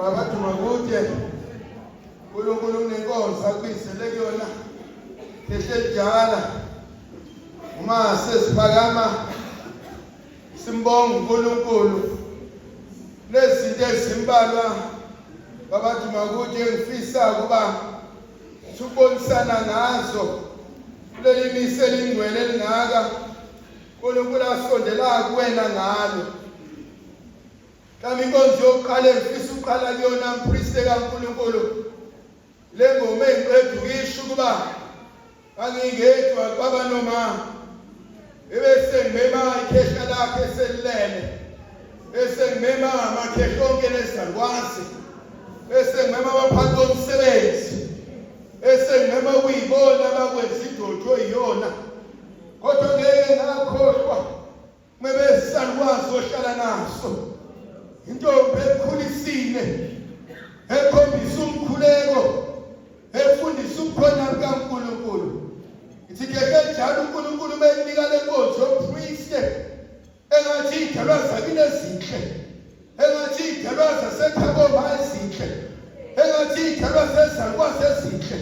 Babathi makude uNkulunkulu unenkonzo akubizele kuyona ngehle njalo uma sesiphakama simbonga uNkulunkulu lezinto ezimbalwa babathi makude ngifisa kuba sibonisana ngazo kuleli mise elingcwele elingaka uNkulunkulu asondela kuwena ngalo. Kami inkonzo yokuqala ngifisa uqala kuyona mpristi kaNkulunkulu le ngoma engiqeda ukisho kuba angingedwa baba noma ebese ngimema ikhehla lakhe eselilele bese ngimema amakhehla onke nezalwazi bese ngimema abaphathi bomsebenzi bese ngimema ukuyibona abakwenza idotho iyona kodwa ngeke ngakhohlwa mebesizalwazi ohlala naso intombi ekhulisile ekhombisa umkhuleko efundisa ukukhona kukaNkulunkulu. Ithi ke njalo uNkulunkulu menika le nkonzo yopriest engathi idalwa zakini ezinhle engathi idalwa zasekhaba ezinhle engathi idalwa zezalukwazi ezinhle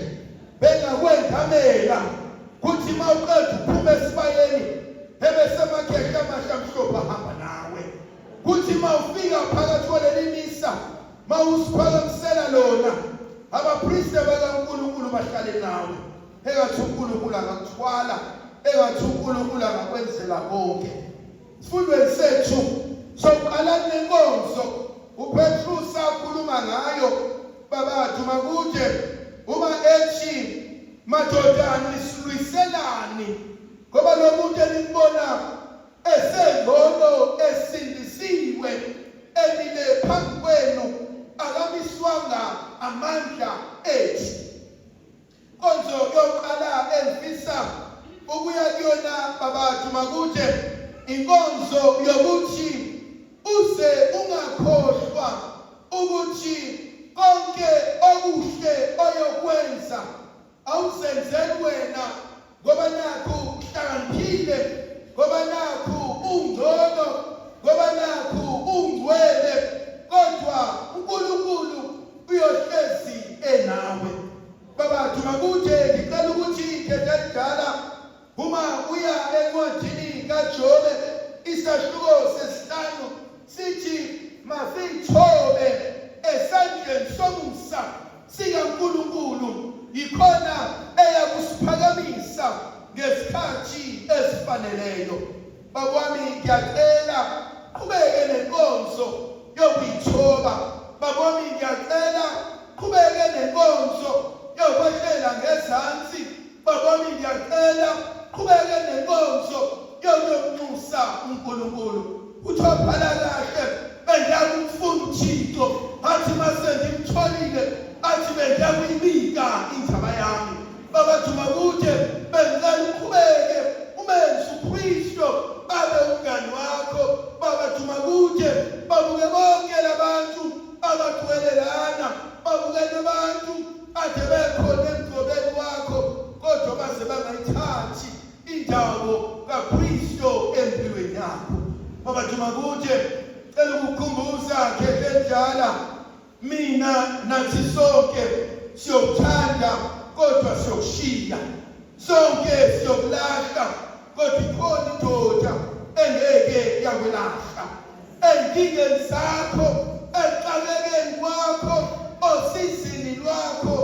bengakwendamela kuthi mawuqeda uphuma esibayeni ebese amakhehla amahle amhlophe ahamba nawe kuthi mawufika phakathi kwaleli misa mawusiphakamisela lona abapristi bakaNkulunkulu bahlale nawe engathi uNkulunkulu angakuthwala engathi uNkulunkulu angakwenzela konke. Sifundweni sethu sokuqala nenkonzo uPetrus akhuluma ngayo babathi makude uma ethi madodana silwiselani ngoba lo muntu enibona esengcono esindisiwe emile phambi kwenu akamiswanga amandla ethu. Konzo yokuqala engifisa ukuya kuyona babathi makude inkonzo yokuthi uze ungakhohlwa ukuthi konke okuhle oyokwenza awusenzeli wena ngoba nakho uhlakaniphile ngoba nakho ungcono ngoba nakho ungcwele kodwa uNkulunkulu uyohlezi enawe. Babathi makude ngicela ukuthi ikhetha elidala uma uya encwadini kaJobe isahluko sesihlanu sithi masithobe esandleni somusa sikaNkulunkulu yikhona eyakusiphakamisa ngesikhathi esifaneleyo. Babami ngiyacela qhubeke nenkonzo yokuyithoba. Babami ngiyacela qhubeke nenkonzo yokwehlela ngezansi. Babami ngiyacela qhubeke nenkonzo yokunyusa uNkulunkulu. Uthophala kahle bendiyala ukufuna uThixo athi mase ngimtholile athi bendiyala ukuyibika indaba yami. Babathi makude bengicela uqhubeke umenze uKristu abe umngani wakho. Babathi makude babuke bonke labantu abathwelelana babuke nabantu ade bekhona emgcobeni wakho kodwa baze bangayithathi indawo kaKristu empilweni yakho. Babathi makude cela ukukhumbuza khethe njalo mina nathi sonke siyokuthanda kodwa siyokushiya sonke siyokulahla kodwa ikhona indoda engeke yakwelahla enkingeni zakho exakekeni kwakho osizini lwakho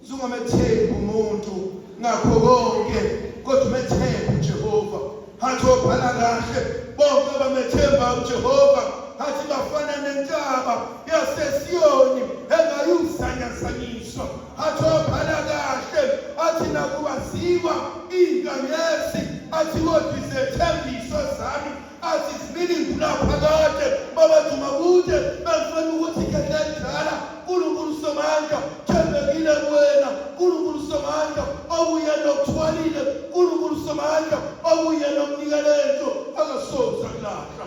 zungamethemba umuntu ngakho konke kodwa umethemba uJehova. Hathi obhala kahle bonke abamethemba uJehova hathi bafana nentaba yaseSiyoni engayuzanyazanyiswa. Hathi obhala kahle athi nakubaziwa inkanyezi athi kodwa izethembiso zami athi zibili ngulaphakade. Babathi makude bengifuna ukuthi ngendlela uNkulunkulu Somandla thembekile kuwena uNkulunkulu Somandla okuyena okuthwalile uNkulunkulu Somandla okuyena omnikelento akasoza kulahla.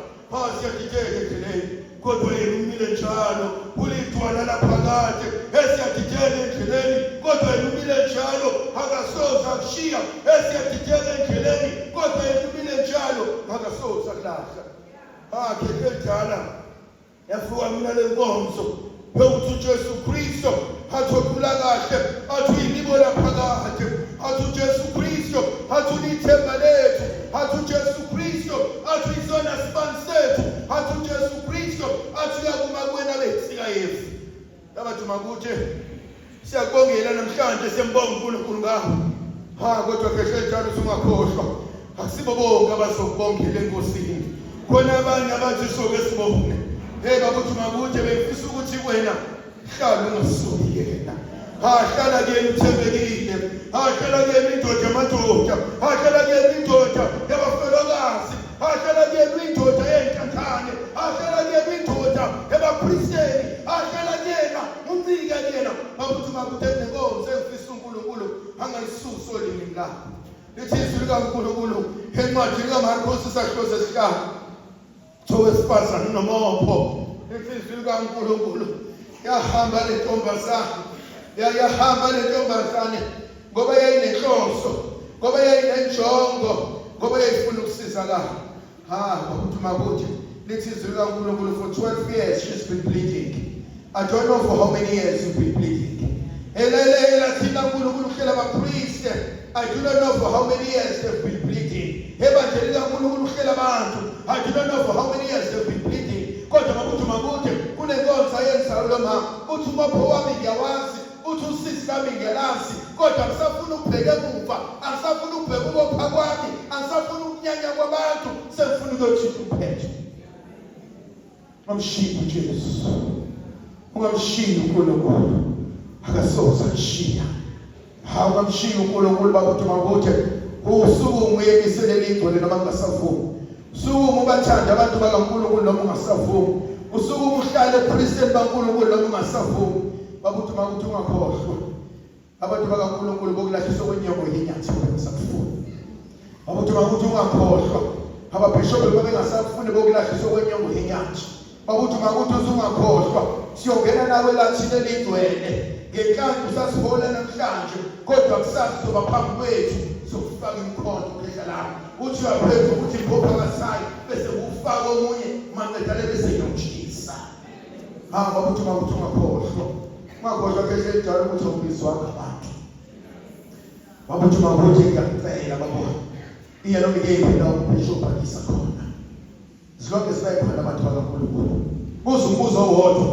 Siyadideka endleleni kodwa yena umile njalo kulidwala laphakade esiyadideka endleleni kodwa yena umile njalo akasoza kushiya esiyadideka endleleni kodwa yena umile njalo akasoza kulahla. Khethe njalo yafuka mina lenkonzo Phezu Jesu Kristu athi okhula kahle athi uyilibo laphakade athi uJesu Kristu athi ulithemba lethu athi uJesu Kristu athi isona sibani sethu athi uJesu Kristu athi uyakuma kuwena bethika Yesu. Abathi makuthi siyakubongela namhlanje siyambonga uNkulunkulu ngakho. Kodwa keshe njalo usungakhohlwa. Akusibo bonke abazokubongela enkosini. Khona abanye abathi soke sibonge. Babuthi makuthi befisa ukuthi wena hlala ungasoli yena. Hlala kuyena uthembekile. Hlala kuyena indoda yamadoda. Hlala kuyena indoda yabafelokazi. Hlala kuyena indoda yentanthane. Hlala kuyena indoda yabakristeni. Hlala kuyena uncika kuyena. Babuthi makuthi enenkonzo efisa uNkulunkulu angayisusi olimini lakho. Lithi izwi likaNkulunkulu encwadini kaMarkos isahluko sesihlanu. Owesifazane nomopho izwi likaNkulunkulu yahamba le ntombazane ngoba yayinenhloso ngoba yayinenjongo ngoba yayifuna ukusizakala. Babuthi makuthi lithi izwi likaNkulunkulu for 12 years she's been bleeding. I don't know for how many years you've been bleeding. Thina uNkulunkulu uhlela abapriest. I do not know for how many years they've been bleeding. Evangelika uNkulunkulu uhlela abantu. I do not know for how many years they've been bleeding. Kodwa babuthi makuthi kunenkonzo ayenzayo lo mama. Uthi umopho wami ngiyawazi, uthi usisi lami ngiyalazi. Kodwa angisafuna ukubheka emuva, angisafuna ukubheka ukopha kwami, angisafuna ukunyanya kwabantu, sengifuna ukuyothinta uphetho. Ungamshiyi uJesu. Ungamshiyi uNkulunkulu. Akasoze akushiya. Ungamshiyi uNkulunkulu babuthi makuthi usuku ungeyiselele ingcwele noma ungasavumi. Usuku ubathanda abantu bakaNkulunkulu noma ungasavumi. Usuku uhlale ePresident baNkulunkulu noma ungasavumi. Babuthi makuthi ungakhohlwa. Abantu bakaNkulunkulu bokulahliswa kwenyongo yenyathelo besafuna. Babuthi makuthi ungakhohlwa. Ababhishobhi babengasafuni bokulahliswa kwenyongo yenyathelo. Babuthi makuthi usungakhohlwa. Siyongena nawe lathini elingcwele. Ngenhlanhla usasihola namhlanje kodwa kusasa soba phambi kwethu sokufaka imkhonto kwehla lapho. Uthi uyaphetha ukuthi iphopha kasayi bese ufaka omunye maqedale bese yomjisa. Babuthi makuthi ungakhohlwa. Ungakhohlwa keshe njalo ukuthi ubizwa ngabantu. Babuthi makuthi ngiyacela babona. Iyena ngiyiphinda umbishop akisa khona. Zilonke sibayikhona abantu bakaNkulunkulu. Buza umbuzo owodwa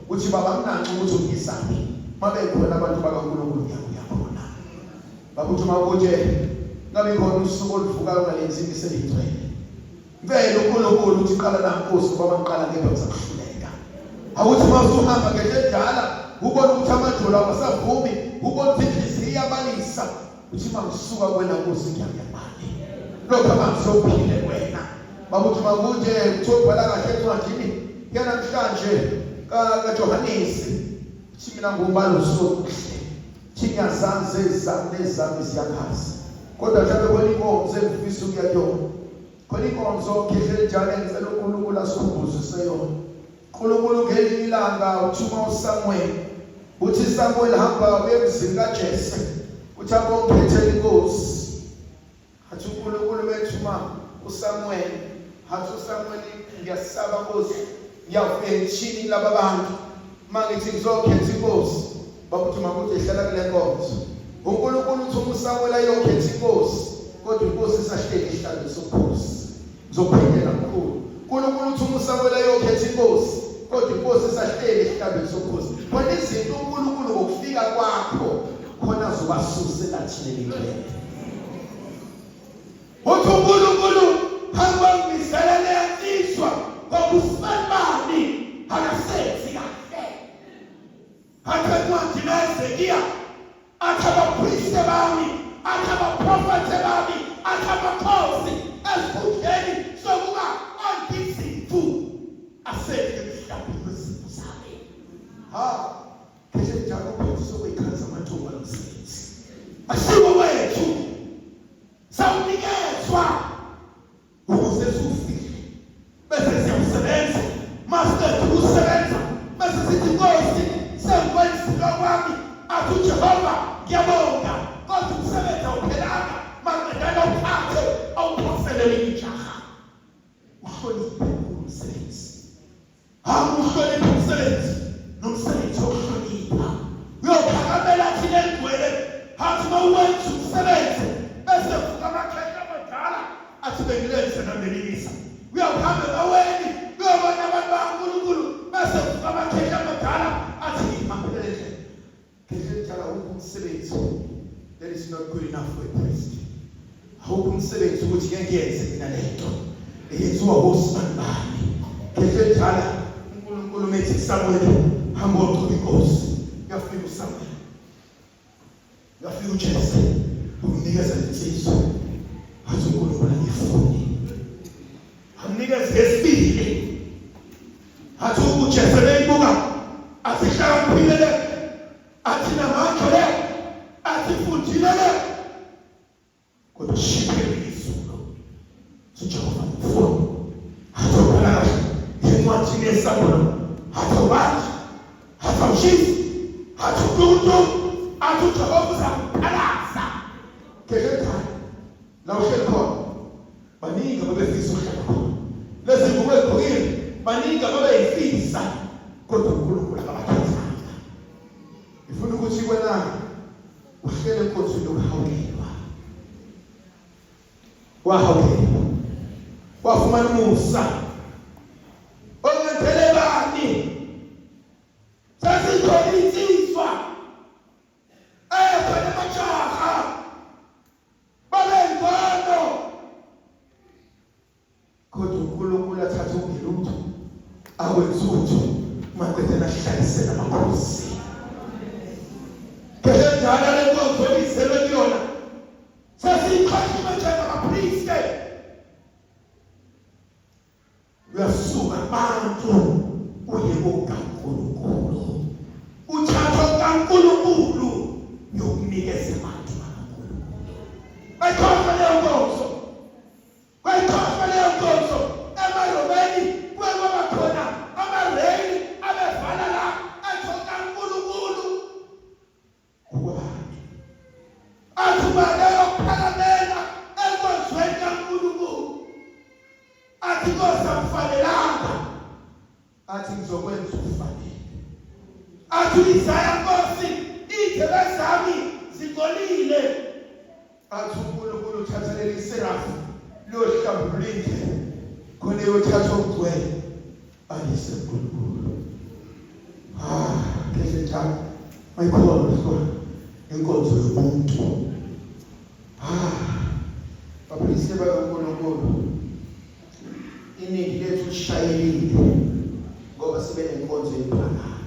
uthi baba mnanci ukuthi ungisaphi. Mabe khona abantu bakaNkulunkulu ngiyakhona. Babuthi makuthi ngabe khona usuku oluvukayo ngalenzi imisebenzweni. Vele uNkulunkulu uthi qala naNkosi ngoba maqala ngeke uzakuhluleka. Awuthi mawuhamba ngedala ubona ukuthi amadolo awasavumi, ubona ukuthi inhliziyo iyabalisa. Uthi mangisuka kwena Nkosi ngiyamani. Lokho abangizophile wena. Babuthi makuthi kuthola kahle encwadini yanamhlanje kaJohanesi. Mina ngombalo sokuhle. Thingazanze zami ziyakhaza. Kodwa njalo kwelinkonzo engifisa ukuyayona. Kwelinkonzo ngihle njalo ngicela uNkulunkulu asikhumbuze yona. uNkulunkulu ngelinye ilanga uthuma uSamuel. Uthi Samuel hamba uye emzini kaJese. Uthi abongiphethe inkosi. Athi uNkulunkulu bethuma uSamuel. Athi uSamuel ngiyasaba Nkosi. Ngiyafika echini laba bantu. Mangithi ngizokhetha inkosi. Babuthi makuthi ehlala kule nkonzo. uNkulunkulu uthuma uSamuel ayokhetha inkosi. Kodwa inkosi isahleli ihlale sobukhosi. Ngizophindela kakhulu. uNkulunkulu uthuma uSamuel ayokhetha inkosi. Kodwa inkosi isahleli ihlale sobukhosi. Kodwa izinto uNkulunkulu ngokufika kwakho khona azobasusa lathini lengcwele. Uthi uNkulunkulu hamba ngiselele yaniswa ngokusibani akasethi kahle. Athi Ezekiya athi abapriest bami athi abaprofeti bami athi amakhosi esikhundleni sokuba angizifu asethi emhlabeni wezipho zami. Keshe njalo phezu sokuyikhalaza amathuba omsebenzi. Asiwe wethu sawunikezwa ukuze sufike bese siyawusebenza master usebenza bese sithi Nkosi sengikwenza kwami athi uJehova ngiyabonga kodwa umsebenzi awuphelanga maqedala uphathe awuphoselele ijaha. Uhloniphe umsebenzi. Uhloniphe umsebenzi nomsebenzi mawuwenza umsebenzi bese kuvuka amakhehla amadala athi bengilenze nambelisa uyahamba ngaweni uyobona abantu bakaNkulunkulu bese kuvuka amakhehla amadala athi ngihambelele nje njalo umsebenzi that is not good enough for a priest. Awukho umsebenzi ukuthi ngeke ngiyenze mina lento eyenziwa osibani bani nje njalo uNkulunkulu methi Samuel hamba uqobe inkosi yafika uSamuel yafika uJese umnikeza insizwa athi uNkulunkulu ngifuni amnikeza esibili athi uJese beyibuka asihlakaniphile athi namandla le athi fundile le kodwa shiphe izulu siJehova mfuni atobala encwadini yeSamuel atobala atawushisa atutuntu atuJehova uzakuphalasa kekeka la uhleli khona baningi ababefisa ukuhlala khona lezi ngubo ezigqokile baningi ababeyifisa kodwa uNkulunkulu akabakhethanga ifuna ukuthi wena uhlele enkonzweni yokuhawukelwa wahawukelwa wafumana umusa ongentelekani sasithola insizwa ayefana amajaha babengono kodwa uNkulunkulu athatha ungelutho awenza utho maqedela ahlalisela amakhosi kehedala lenkonzo izelwe kuyona sasiyikhashima njengamapriest uyasuka abantu uye kuNkulunkulu uthatha kaNkulunkulu yokunikeza abantu kaNkulunkulu bayikhofa leyo nkonzo bayikhofa leyo nkonzo emaromeni kwaba khona amareyini abevala la athoka kaNkulunkulu athumane yokuphakamela enkonzweni kaNkulunkulu athi kosamfanelanga athi ngizokwenza ukufanele athi Isaya Nkosi izebe zami zingcolile athi uNkulunkulu uthatha leli serafu lohlambulile khona uyothatha ugcwele alise uNkulunkulu khle njalo mayikhona inkonzo yomuntu baphrise bakaNkulunkulu iningi lethu lishayelile ngoba sibe nenkonzo yephakama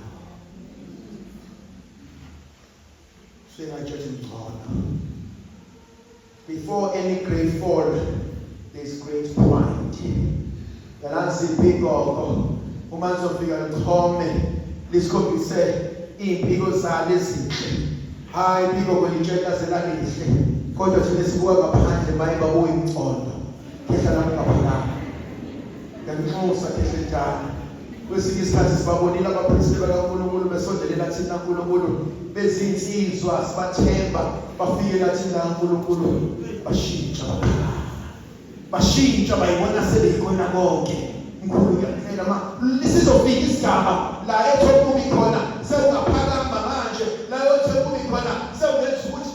singatshethe ngcono before any great fall there's great pride yalazi ibhikoko uma nizofika lichome lisikhombise impiko zalo ezinhle hayi ibhikoko litshela lihle kodwa thina sibuka ngaphandle baye babuye imcondo kehla ngaphakathi yanxusa kehla njalo kwesinye isikhathi sibabonile abaphristi bakaNkulunkulu besondelela thina uNkulunkulu bezinsizwa sibathemba bafike thina uNkulunkulu bashintsha bayibona sebeyikhona konke uNkulunkulu yaphela lisizofika isigaba la ethokubi khona sewungaphakama manje la ethokubi khona sewungenza ukuthi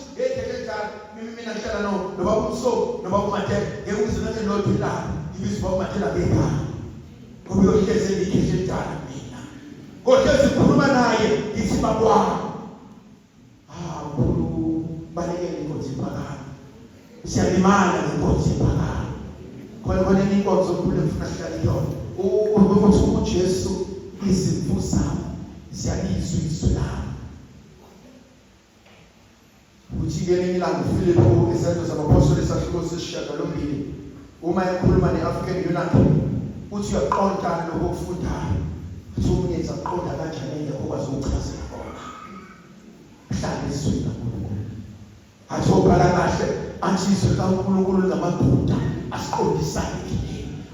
mina ngihlala noba umso noba uMathela ngeke uzilethe lodwa ilanga ibizwa uMathela ngegama ngoba uyohleze ikhehle njalo mina kodwa sikhuluma naye ngithi babwa uNkulunkulu balekele inkonzo iphakama siyalimala ngenkonzo iphakama khona inkonzo uNkulunkulu efuna sihlale yona ukuthi uJesu izimvu zabo ziyalizwa izwi labo uthi ngelinye ilanga uFilipu esenzo zabapostoli esahluko sesishiyagalombili uma ekhuluma ne-African Union uthi uyaqonda lokho okufundayo uthi umunyenza aqonda kanjani engekho kwazi ukuchazela khona hlala ezweni kaNkulunkulu athi obhala kahle athi izwi kaNkulunkulu lamadoda asiqondisane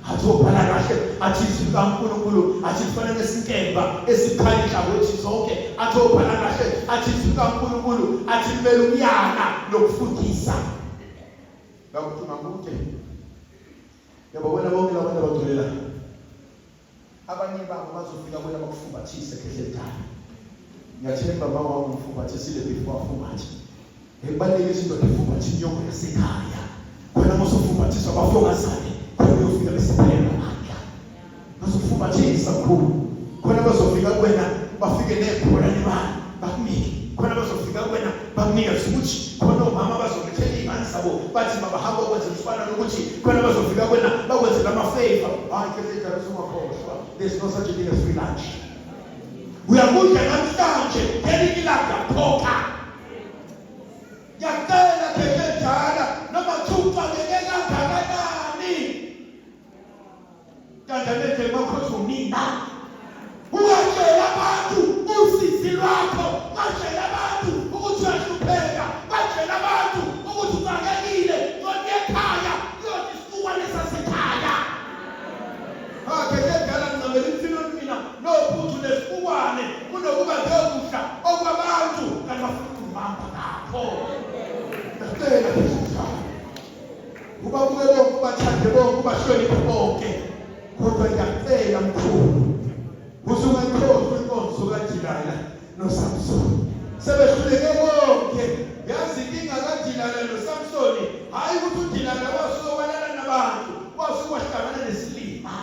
athi obhala kahle athi izwi kaNkulunkulu athi kufanele sinkemba esikhanya inhlangothi zonke athi obhala kahle athi izwi kaNkulunkulu athi kumele umyana lokufundisa ngakuthuma kude yabo bona bonke labantu abagcolela abanye babo bazofika kwela bakufumbathise khehle njalo ngiyathemba bawa umfumbathisile before afumathe Ebaleke izinto efumbatha inyongo yasekhaya. Khona mosofumbathiswa abafokazane, khona uyofika besiphelelwa amandla. Bazofumbathisa kakhulu. Khona bazofika kuwena bafike nebhola lebala bakunike. Khona bazofika kuwena bakunika ukuthi khona omama bazobethela izingane zabo bathi babahamba ukwenza isifana nokuthi khona bazofika kuwena bakwenzela ama-favor. Hayi ke njalo singakhohlwa. There's no such a thing as free lunch. Uyakudla namhlanje ngelinye ilanga phokha. Yakela pheke njalo noma thupa ngeke kangakanani. Kanjani nje makhosi unina. Ungashela abantu usisi lwakho, ungashela abantu ukuthi uyahlupheka, ungashela abantu ukuthi ungakekile, yona ekhaya, yona isikuwa lesasekhaya. Ke ngedala ngicabela impilo mina nophuthu nesikuwane kunokuba ngekudla okwabantu kanti bafuna umama lapho. Ngicela ubabuke bonke ubathande bonke ubahloniphe bonke kodwa ngiyacela mkhulu usungayikhohlwa inkonzo kaDilala noSamsoni sebehluleke bonke yazi inkinga kaDilala noSamsoni hayi ukuthi uDilala wasokwana nabantu wasuwahlangana nesilima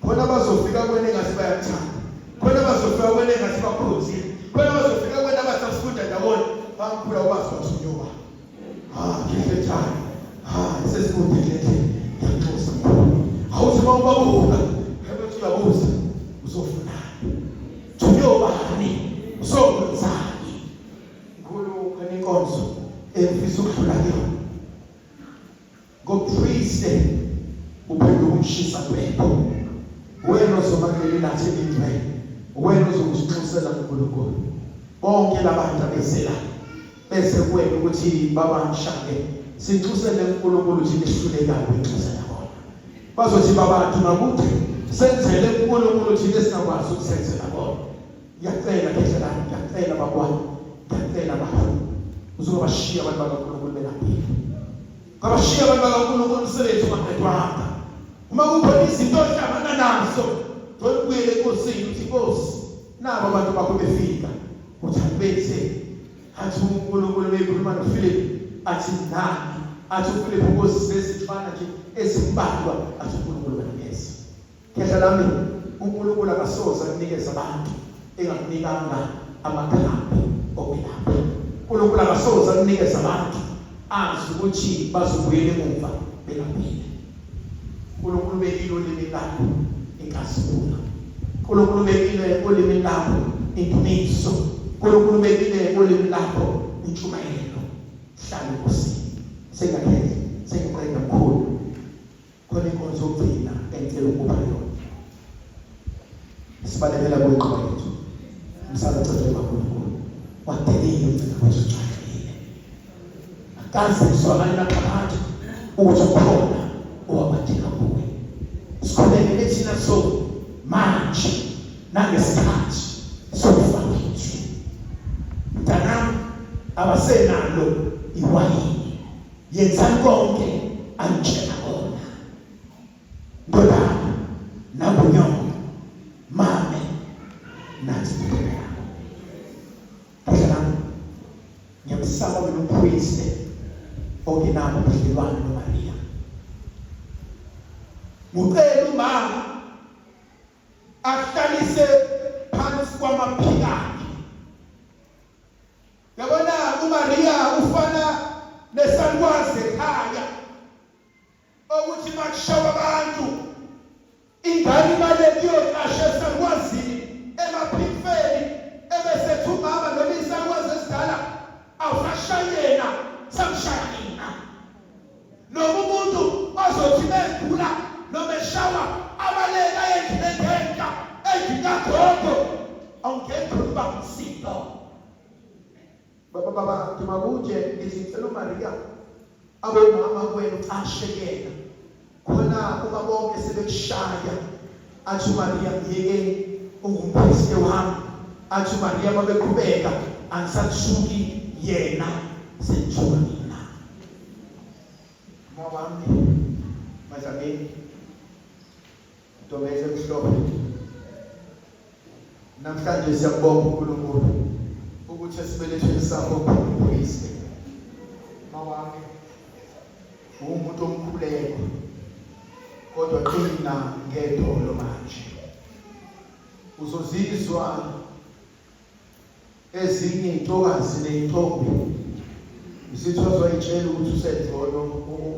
khona bazofika kwene ngathi bayathanda khona bazofika kwene ngathi bakhonzile khona bazofika kwene abasafunda ndawona bamkhula ubazi wathunyuka ngifethana sesibudekile ngiyaqosa awuthi mawubabuka ebethu yabuza uzofunani thunyobani uzokwenzani nkulu kwenkonzo emfisa ukudlula kuyona ngopriste uphenduka umshisa kwethu wena ozomakele nathi indwe wena ozokuxoxela kuNkulunkulu bonke labantu abezela bese kuwena ukuthi babamshake sixusele uNkulunkulu ukuthi lihlulekayo kwixesha lakho bazothi babantu ngakuthi senzele uNkulunkulu ukuthi singakwazi ukusenzela bona ngiyacela ngendlela ngiyacela bakwami ngiyacela baba uzobashiya abantu bakaNkulunkulu belaphile kabashiya abantu bakaNkulunkulu umsebenzi ungaqedwanga uma kukhona izinto ohlangana nazo ngokubuyela enkosini uthi Nkosi nabo abantu bakho befika uthi angibethe athi uNkulunkulu beyikhuluma noPhilip athi nani athi uPhilip Nkosi sesifana nje ezimbalwa athi uNkulunkulu uyanikeza kehla lami uNkulunkulu akasoza kunikeza abantu engakunikanga amakhambi okwelapha uNkulunkulu akasoza kunikeza abantu azi ukuthi bazobuyela emuva belaphile uNkulunkulu bekile ulimi lakho inkasibulo uNkulunkulu bekile ulimi lakho indumiso uNkulunkulu bekile ulimi lakho intshumayelo hlala enkosini sengakhethe sengiqeda mkhulu khona inkonzo yokugcina engicela ukuba yona sibalekela kweqhwethu umsakathele kakhulu wadelile ugcina kwezicwangile akazi swabana phakathi ukuthi ukhona owabathela kuwe sikhulekele thina so manje nangesikhathi sokufa kwethu mntanami abasenalo iwayini yenzani konke angitshela kona ndodana nabunyongo mame nathi kuphela phela ngiyamsaba mina umpriest okinabo budlelwane noMaria mucela umama akuhlalise phansi kwamaphikani yabona uMaria ufana nesalukwazi ekhaya ukuthi makushawa abantu ingane ibaleki yoqasha esalukwazini emaphikfeni ebesethu umama noma isalukwazi esidala awusashayena samshayina noma umuntu ozothi begula noma eshawa abaleka endlini engenhla endingagogo awungekho ukuba umsilo baba ngimakuje ngizicela uMaria abomama kwenu ashekela khona uma bonke sebekushaya athi uMaria ngiyeke ungumphristi wami athi uMaria babeqhubeka angisathuki yena senithuka mina mawami mazameni Tomeze mhlobo namhlanje siyabonga uNkulunkulu ukuthi esibelethweni sakho kuphisa umuntu omkhuleko kodwa qina ngedolo manje. Uzozizwa ezinye intokazi neyintombi zithozwa itshela ukuthi usedlolo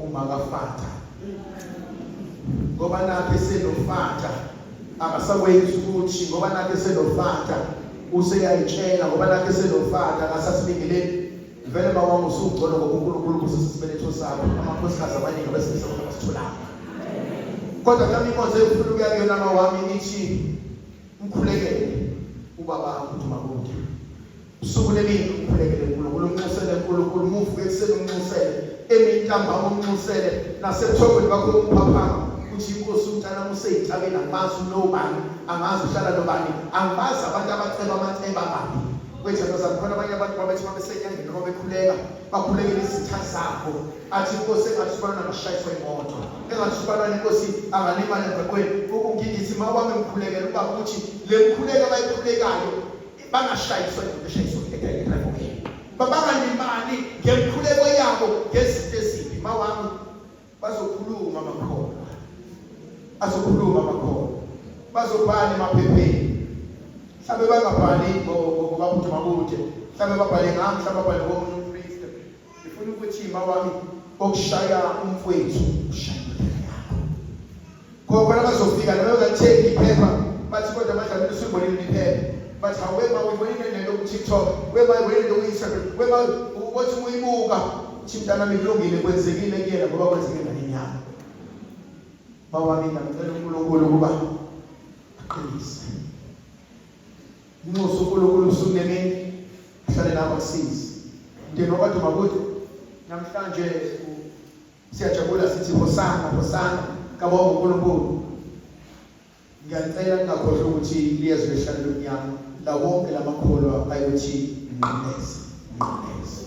uma kafata, ngoba nakhe senofata akasakwenzi ukuthi, ngoba nakhe senofata useyayitshela, ngoba nakhe senofata akasasibingeleli. Vele mawami usugcono ngoba uNkulunkulu kusisibeletho sakho, amakhosikazi abaningi abesilisa basitholanga. Kodwa nami inkonzo efuna ukuya kuyona mawami ithi mkhulekele ubaba ukuthi makude. Usuku lemini umkhulekele uNkulunkulu, umnxusele uNkulunkulu, umuvuke ekuseni umnxusele, emini ntambama umnxusele, nasebuthongweni bakho umphaphama uthi inkosi umntana useyintabeni, angazi unobani, angazi uhlala nobani, angazi abantu abaceba amaceba babo. Wethu abazakhona abanye abantu babethi babesenyangeni noma bekhuleka bakhulekele izitha zakho, athi inkosi engathi ubana ngashayiswa imoto, engathi ubana inkosi angalimala emgaqweni. Ngithi mawami mkhulekele uba ukuthi le mkhuleko abayikhulekayo bangashayiswa imoto eshayiswa ekhaya, babangalimali ngemkhuleko yabo ngezinto ezimbi. Mawami bazokhuluma amakholwa, azokhuluma amakholwa, bazobhala emaphepheni. Mhlawumbe bangabhali ngoba ukuthi makude, mhlawumbe babhale ngami, mhlawumbe babhale ngomunye umpriest. Ngifuna ukuthi mawami okushaya umfowethu ushaya yakho, ngoba bazofika nabo bazathenga iphepha bathi kodwa abadlamini usibonile iphepha, bathi awema uyibonile lento ku TikTok, wema uyibonile lento ku Instagram, wema uthi uyibuka uthi mntanami kulungile kwenzekile kuyena ngoba kwenzekile ngenyama. Mawami ngicela uNkulunkulu ukuba aqinise inxuso uNkulunkulu usuku lemini uhlale nabo asize. Ndino kwathi makude namhlanje siyajabula sithi hosana hosana kabonga uNkulunkulu. Ngiyacela ngakhohlwa ukuthi liyezwe lihlale lomnyama la wonke lamakholwa ayothi nqineza nqineza.